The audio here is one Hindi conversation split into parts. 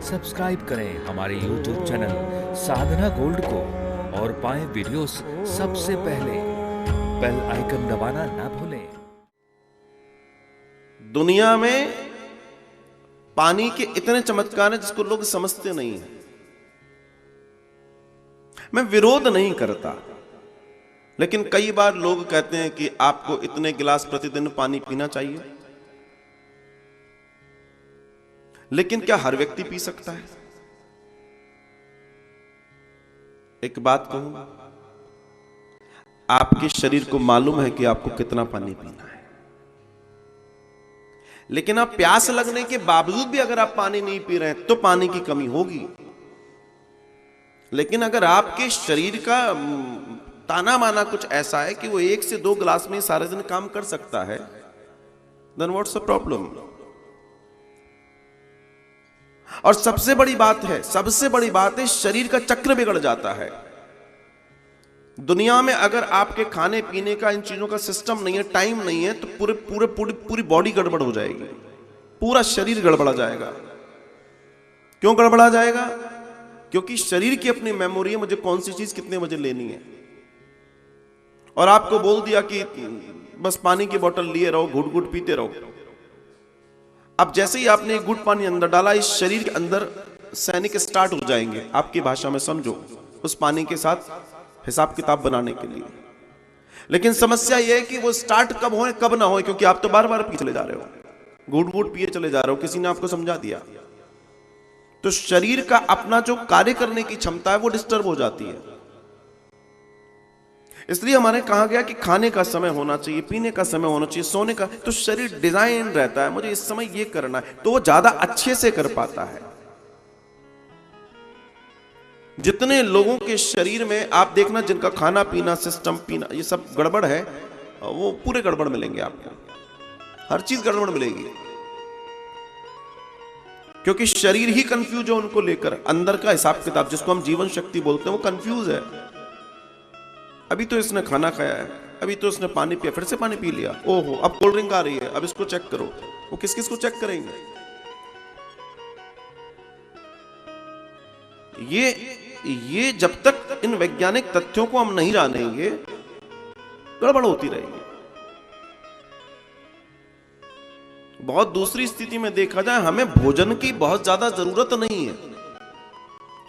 सब्सक्राइब करें हमारे YouTube चैनल साधना गोल्ड को और पाएं वीडियोस सबसे पहले। बेल आइकन दबाना ना भूलें। दुनिया में पानी के इतने चमत्कार हैं जिसको लोग समझते नहीं हैं। मैं विरोध नहीं करता, लेकिन कई बार लोग कहते हैं कि आपको इतने गिलास प्रतिदिन पानी पीना चाहिए। लेकिन क्या हर व्यक्ति पी सकता है? एक बात कहूं, आपके शरीर को मालूम है कि आपको कितना पानी पीना है, लेकिन आप प्यास लगने के बावजूद भी अगर आप पानी नहीं पी रहे हैं तो पानी की कमी होगी। लेकिन अगर आपके शरीर का ताना माना कुछ ऐसा है कि वो 1 से 2 गिलास में सारे दिन काम कर सकता है, देन व्हाट्स द प्रॉब्लम? और सबसे बड़ी बात है शरीर का चक्र बिगड़ जाता है। दुनिया में अगर आपके खाने पीने का इन चीजों का सिस्टम नहीं है, टाइम नहीं है, तो पूरी बॉडी गड़बड़ हो जाएगी, पूरा शरीर गड़बड़ा जाएगा। क्यों गड़बड़ा जाएगा? क्योंकि शरीर की अपनी मेमोरी है, मुझे कौन सी चीज कितने बजे लेनी है। और आपको बोल दिया कि बस पानी की बोतल लिए रहो, घुट घुट पीते रहो। अब जैसे ही आपने एक घुट पानी अंदर डाला, इस शरीर के अंदर सैनिक स्टार्ट हो जाएंगे, आपकी भाषा में समझो, उस पानी के साथ हिसाब किताब बनाने के लिए। लेकिन समस्या यह है कि वो स्टार्ट कब हो कब ना हो, क्योंकि आप तो बार बार पी चले जा रहे हो, घूट घूट पिए चले जा रहे हो, किसी ने आपको समझा दिया। तो शरीर का अपना जो कार्य करने की क्षमता है वो डिस्टर्ब हो जाती है। इसलिए हमारे कहा गया कि खाने का समय होना चाहिए, पीने का समय होना चाहिए, सोने का, तो शरीर डिजाइन रहता है, मुझे इस समय ये करना है, तो वो ज्यादा अच्छे से कर पाता है। जितने लोगों के शरीर में आप देखना, जिनका खाना पीना सिस्टम पीना ये सब गड़बड़ है, वो पूरे गड़बड़ मिलेंगे आपको, हर चीज गड़बड़ मिलेगी, क्योंकि शरीर ही कंफ्यूज है उनको लेकर। अंदर का हिसाब किताब, जिसको हम जीवन शक्ति बोलते हैं, वो कंफ्यूज है। अभी तो इसने खाना खाया है, अभी तो इसने पानी पिया, फिर से पानी पी लिया, ओहो अब कोल्ड ड्रिंक आ रही है, अब इसको चेक करो। वो किस किस को चेक करेंगे? ये जब तक इन वैज्ञानिक तथ्यों को हम नहीं जानेंगे, गड़बड़ होती रहेगी। बहुत दूसरी स्थिति में देखा जाए, हमें भोजन की बहुत ज्यादा जरूरत नहीं है,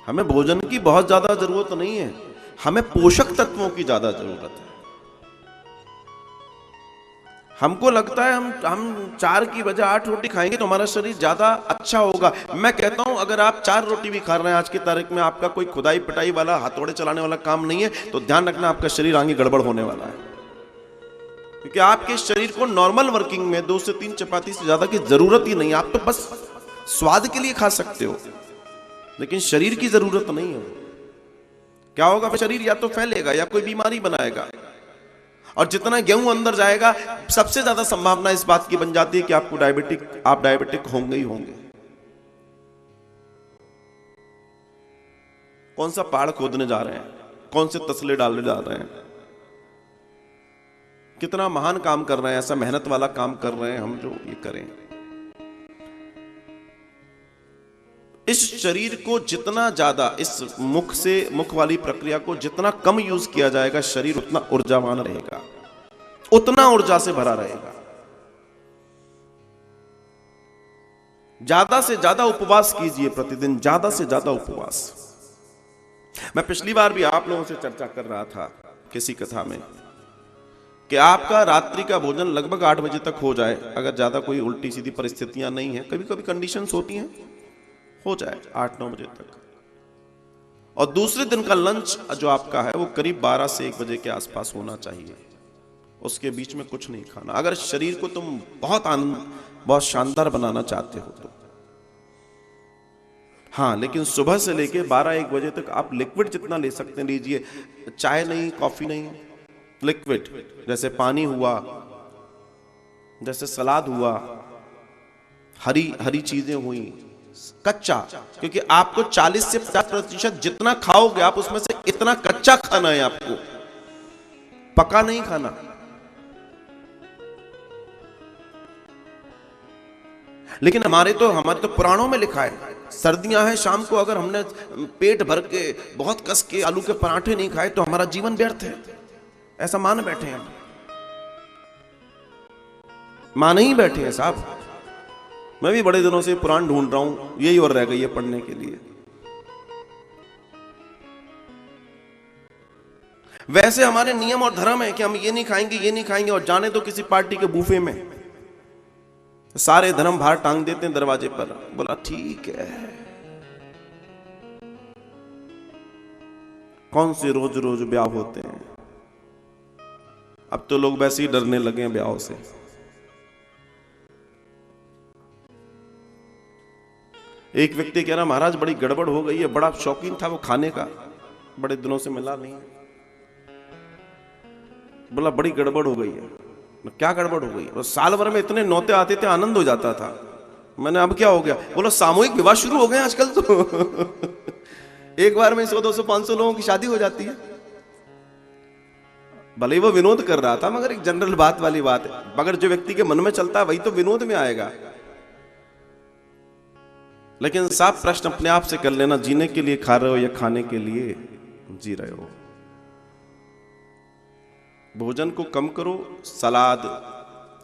हमें भोजन की बहुत ज्यादा जरूरत नहीं है, हमें पोषक तत्वों की ज्यादा जरूरत है। हमको लगता है हम 4 की बजाय 8 रोटी खाएंगे तो हमारा शरीर ज्यादा अच्छा होगा। मैं कहता हूं, अगर आप 4 रोटी भी खा रहे हैं आज की तारीख में, आपका कोई खुदाई पिटाई वाला हथौड़े चलाने वाला काम नहीं है, तो ध्यान रखना आपका शरीर आगे गड़बड़ होने वाला है। क्योंकि आपके शरीर को नॉर्मल वर्किंग में 2 से 3 चपाती से ज्यादा की जरूरत ही नहीं। आप तो बस स्वाद के लिए खा सकते हो, लेकिन शरीर की जरूरत नहीं है। क्या होगा? शरीर या तो फैलेगा या कोई बीमारी बनाएगा। और जितना गेहूं अंदर जाएगा, सबसे ज्यादा संभावना इस बात की बन जाती है कि आप डायबिटिक होंगे ही होंगे। कौन सा पहाड़ खोदने जा रहे हैं, कौन से तसले डालने जा रहे हैं, कितना महान काम कर रहे हैं, ऐसा मेहनत वाला काम कर रहे हैं हम जो ये करें। इस शरीर को जितना ज्यादा, इस मुख वाली प्रक्रिया को जितना कम यूज किया जाएगा, शरीर उतना ऊर्जावान रहेगा, उतना ऊर्जा से भरा रहेगा। ज्यादा से ज्यादा उपवास कीजिए प्रतिदिन, ज्यादा से ज्यादा उपवास। मैं पिछली बार भी आप लोगों से चर्चा कर रहा था किसी कथा में कि आपका रात्रि का भोजन लगभग 8 बजे तक हो जाए, अगर ज्यादा कोई उल्टी सीधी परिस्थितियां नहीं है, कभी कभी कंडीशंस होती हैं, हो जाए 8-9 बजे तक। और दूसरे दिन का लंच जो आपका है वो करीब 12 से 1 बजे के आसपास होना चाहिए, उसके बीच में कुछ नहीं खाना, अगर शरीर को तुम बहुत शानदार बनाना चाहते हो तो। हाँ, लेकिन सुबह से लेके 12-1 बजे तक आप लिक्विड जितना ले सकते हैं लीजिए। चाय नहीं, कॉफी नहीं, लिक्विड, जैसे पानी हुआ, जैसे सलाद हुआ, हरी चीजें हुई, कच्चा, क्योंकि आपको 40 से 50% जितना खाओगे आप, उसमें से इतना कच्चा खाना है आपको, पका नहीं खाना। लेकिन हमारे तो पुराणों में लिखा है सर्दियां हैं, शाम को अगर हमने पेट भर के बहुत कस के आलू के पराठे नहीं खाए तो हमारा जीवन व्यर्थ है, ऐसा मान बैठे हैं हम, मान ही बैठे हैं साहब। मैं भी बड़े दिनों से पुराण ढूंढ रहा हूं, यही और रह गई है पढ़ने के लिए। वैसे हमारे नियम और धर्म है कि हम ये नहीं खाएंगे, ये नहीं खाएंगे, और जाने तो किसी पार्टी के बूफे में सारे धर्म बाहर टांग देते हैं दरवाजे पर। बोला ठीक है, कौन से रोज रोज ब्याह होते हैं। अब तो लोग वैसे ही डरने लगे हैं ब्याह से। एक व्यक्ति कह रहा महाराज बड़ी गड़बड़ हो गई है, बड़ा शौकीन था वो खाने का, बड़े दिनों से मिला नहीं। बोला बड़ी गड़बड़ हो गई है। क्या गड़बड़ हो गई? और साल भर में इतने नौते आते थे, आनंद हो जाता था। मैंने अब क्या हो गया? बोला सामूहिक विवाह शुरू हो गए आजकल तो एक बार में 100, 200, 500 लोगों की शादी हो जाती है। भले ही वो विनोद कर रहा था, मगर एक जनरल बात वाली बात है। मगर जो व्यक्ति के मन में चलता है वही तो विनोद में आएगा। लेकिन साफ प्रश्न अपने आप से कर लेना, जीने के लिए खा रहे हो या खाने के लिए जी रहे हो? भोजन को कम करो, सलाद,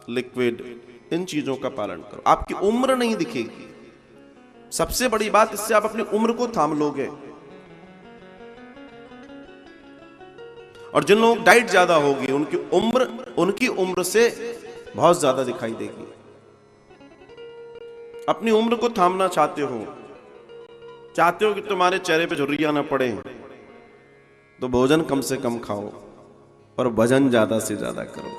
लिक्विड, इन चीजों का पालन करो। आपकी उम्र नहीं दिखेगी, सबसे बड़ी बात, इससे आप अपनी उम्र को थाम लोगे। और जिन लोगों की डाइट ज्यादा होगी उनकी उम्र से बहुत ज्यादा दिखाई देगी। अपनी उम्र को थामना चाहते हो कि तुम्हारे चेहरे पे झुर्रियां ना पड़े, तो भोजन कम से कम खाओ और भजन ज्यादा से ज्यादा करो।